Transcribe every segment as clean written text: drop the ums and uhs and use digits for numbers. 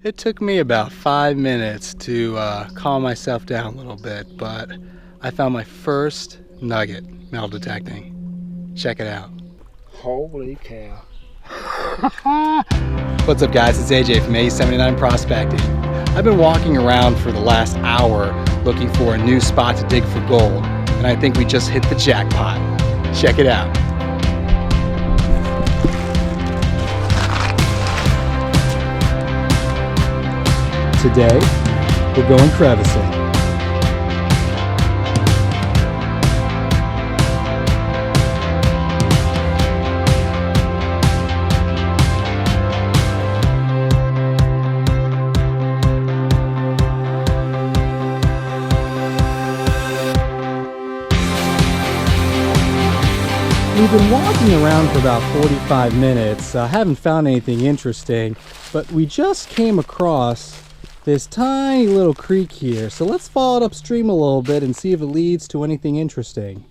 It took me about 5 minutes to calm myself down a little bit, but I found my first nugget metal detecting. Check it out. Holy cow. What's up guys, it's AJ from A79 Prospecting. I've been walking around for the last hour looking for a new spot to dig for gold, and I think we just hit the jackpot. Check it out. Today, we're going crevicing. We've been walking around for about 45 minutes. I haven't found anything interesting, but we just came across this tiny little creek here. So let's follow it upstream a little bit and see if it leads to anything interesting.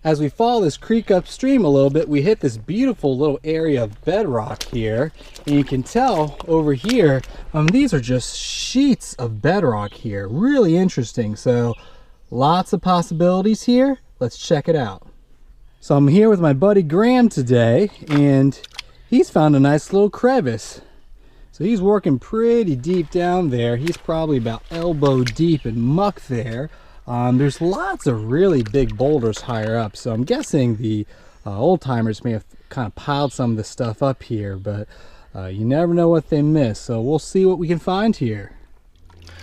As we follow this creek upstream a little bit, we hit this beautiful little area of bedrock here. And you can tell over here, these are just sheets of bedrock here. Really interesting. So lots of possibilities here. Let's check it out. So I'm here with my buddy Graham today, and he's found a nice little crevice. So he's working pretty deep down there. He's probably about elbow deep in muck there. There's lots of really big boulders higher up, so I'm guessing the old timers may have kind of piled some of this stuff up here, but you never know what they miss, so we'll see what we can find here.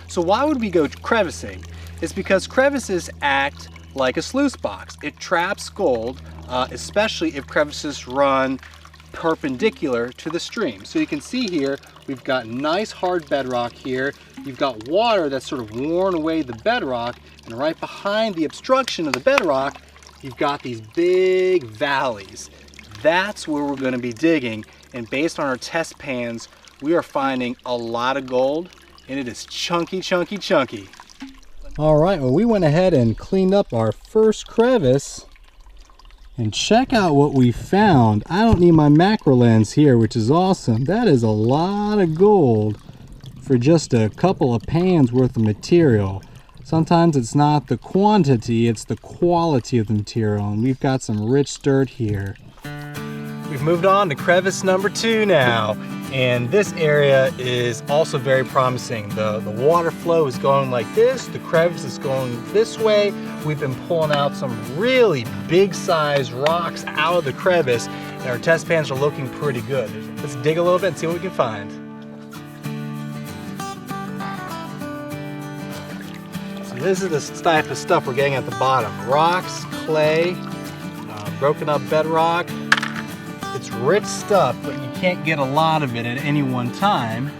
So why would we go crevicing? It's because crevices act like a sluice box. It traps gold, especially if crevices run perpendicular to the stream. So you can see here, we've got nice hard bedrock here. You've got water that's sort of worn away the bedrock, and right behind the obstruction of the bedrock, you've got these big valleys. That's where we're going to be digging, and based on our test pans, we are finding a lot of gold, and it is chunky, chunky, chunky. All right, well, we went ahead and cleaned up our first crevice, and check out what we found. I don't need my macro lens here, which is awesome. That is a lot of gold for just a couple of pans worth of material. Sometimes it's not the quantity, it's the quality of the material, and we've got some rich dirt here. We've moved on to crevice number 2 now, and this area is also very promising. The water flow is going like this, the crevice is going this way. We've been pulling out some really big sized rocks out of the crevice, and our test pans are looking pretty good. Let's dig a little bit and see what we can find. So this is the type of stuff we're getting at the bottom. Rocks, clay, broken up bedrock. It's rich stuff, but you can't get a lot of it at any one time.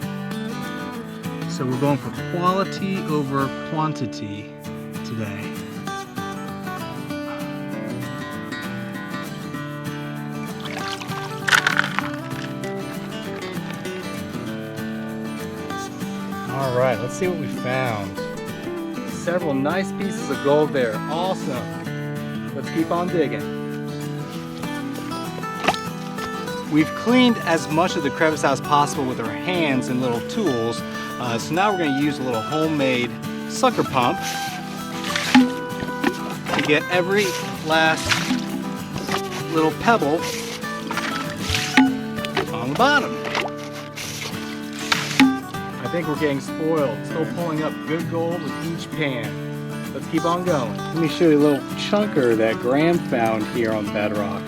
So we're going for quality over quantity today. All right, let's see what we found. Several nice pieces of gold there. Awesome. Let's keep on digging. We've cleaned as much of the crevice as possible with our hands and little tools. So now we're going to use a little homemade sucker pump to get every last little pebble on the bottom. I think we're getting spoiled. Still pulling up good gold with each pan. Let's keep on going. Let me show you a little chunker that Graham found here on bedrock.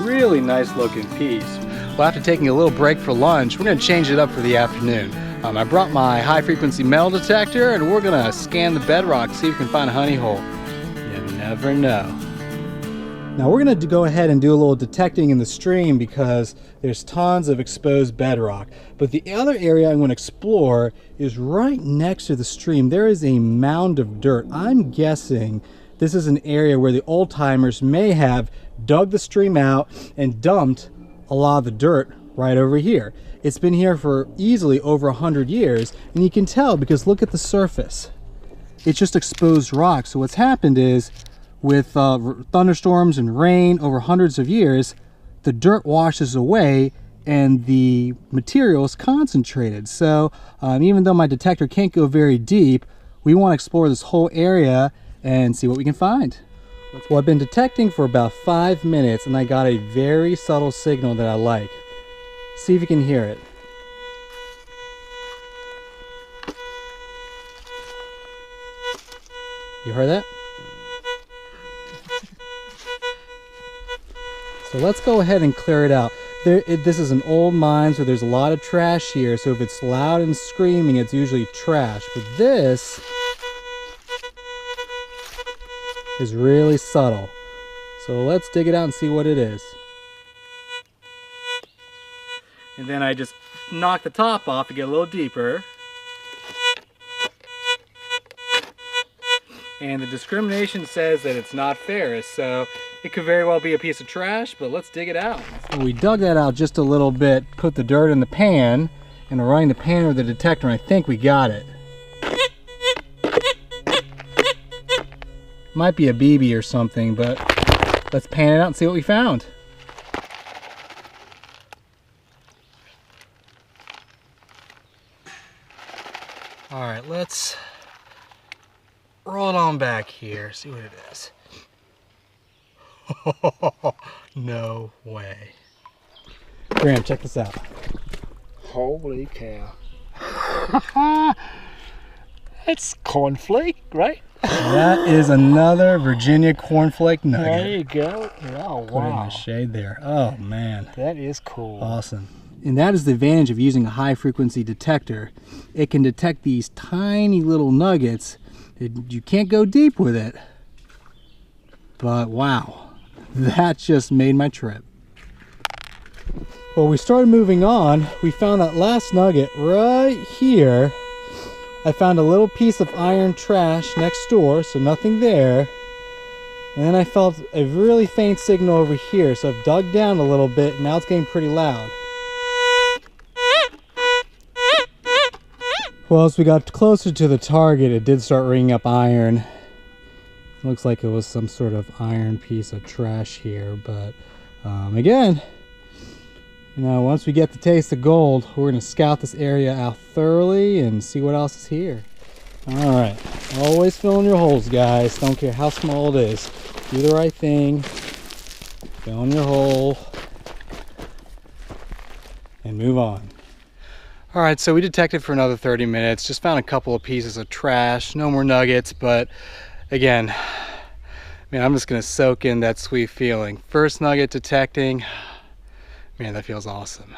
Really nice looking piece. Well, after taking a little break for lunch, we're going to change it up for the afternoon. I brought my high frequency metal detector, and we're going to scan the bedrock, see if we can find a honey hole. You never know. Now we're going to go ahead and do a little detecting in the stream because there's tons of exposed bedrock. But the other area I'm going to explore is right next to the stream. There is a mound of dirt. I'm guessing this is an area where the old timers may have dug the stream out and dumped a lot of the dirt right over here. It's been here for easily over 100 years, and you can tell because look at the surface. It's just exposed rock. So what's happened is with thunderstorms and rain over hundreds of years, the dirt washes away and the material is concentrated. So even though my detector can't go very deep, we want to explore this whole area and see what we can find. Well, I've been detecting for about 5 minutes and I got a very subtle signal that I like. See if you can hear it. You heard that? So let's go ahead and clear it out. This is an old mine, so there's a lot of trash here. So if it's loud and screaming, it's usually trash. But this is really subtle. So let's dig it out and see what it is. And then I just knock the top off to get a little deeper. And the discrimination says that it's not ferrous, so it could very well be a piece of trash, but let's dig it out. So we dug that out just a little bit, put the dirt in the pan, and we're running the pan over the detector, and I think we got it. Might be a BB or something, but let's pan it out and see what we found. All right, let's roll it on back here, see what it is. No way. Graham, check this out. Holy cow. It's cornflake, right? That is another Virginia cornflake nugget. There you go. Oh, Put it in wow. the shade there. Oh, man. That is cool. Awesome. And that is the advantage of using a high frequency detector. It can detect these tiny little nuggets. You can't go deep with it. But wow, that just made my trip. Well, we started moving on. We found that last nugget right here. I found a little piece of iron trash next door, so nothing there. And then I felt a really faint signal over here, so I've dug down a little bit, and now it's getting pretty loud. Well, as we got closer to the target, it did start ringing up iron. It looks like it was some sort of iron piece of trash here, but again, you know, once we get the taste of gold, we're gonna scout this area out thoroughly and see what else is here. All right, always fill in your holes, guys. Don't care how small it is. Do the right thing, fill in your hole, and move on. All right, so we detected for another 30 minutes, just found a couple of pieces of trash, no more nuggets, but again, man, I'm just gonna soak in that sweet feeling. First nugget detecting, man, that feels awesome.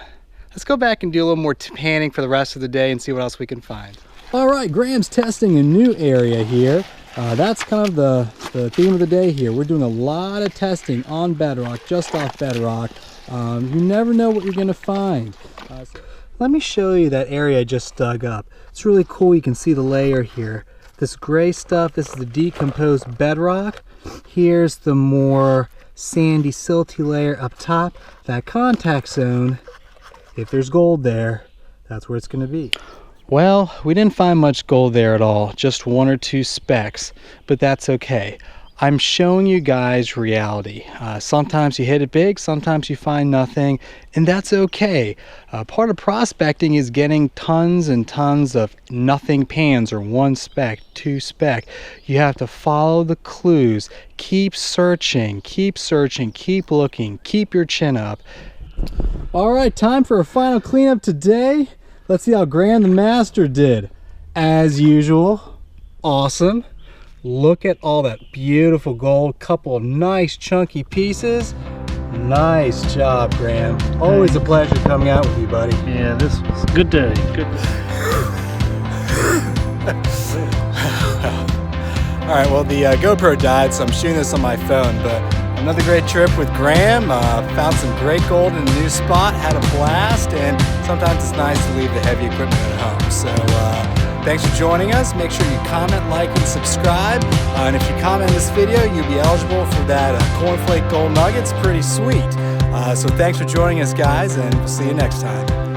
Let's go back and do a little more panning for the rest of the day and see what else we can find. All right, Graham's testing a new area here. That's kind of the theme of the day here. We're doing a lot of testing on bedrock, just off bedrock. You never know what you're gonna find. Let me show you that area I just dug up. It's really cool. You can see the layer here. This gray stuff, this is the decomposed bedrock. Here's the more sandy, silty layer up top. That contact zone, if there's gold there, that's where it's gonna be. Well, we didn't find much gold there at all, just 1 or 2 specks, but that's okay. I'm showing you guys reality. Sometimes you hit it big, sometimes you find nothing, and that's okay. Part of prospecting is getting tons and tons of nothing pans, or 1 speck, 2 speck. You have to follow the clues, keep searching, keep looking, keep your chin up. All right, time for a final cleanup today. Let's see how Graham the Master did. As usual, awesome. Look at all that beautiful gold, couple of nice chunky pieces. Nice job, Graham. Always a pleasure coming out with you, buddy. Yeah, this was a good day. Good day. All right, well, the GoPro died, so I'm shooting this on my phone, but another great trip with Graham. Found some great gold in a new spot, had a blast, and sometimes it's nice to leave the heavy equipment at home. So thanks for joining us. Make sure you comment, like, and subscribe. And if you comment this video, you'll be eligible for that cornflake gold nugget. It's pretty sweet. So thanks for joining us, guys, and we'll see you next time.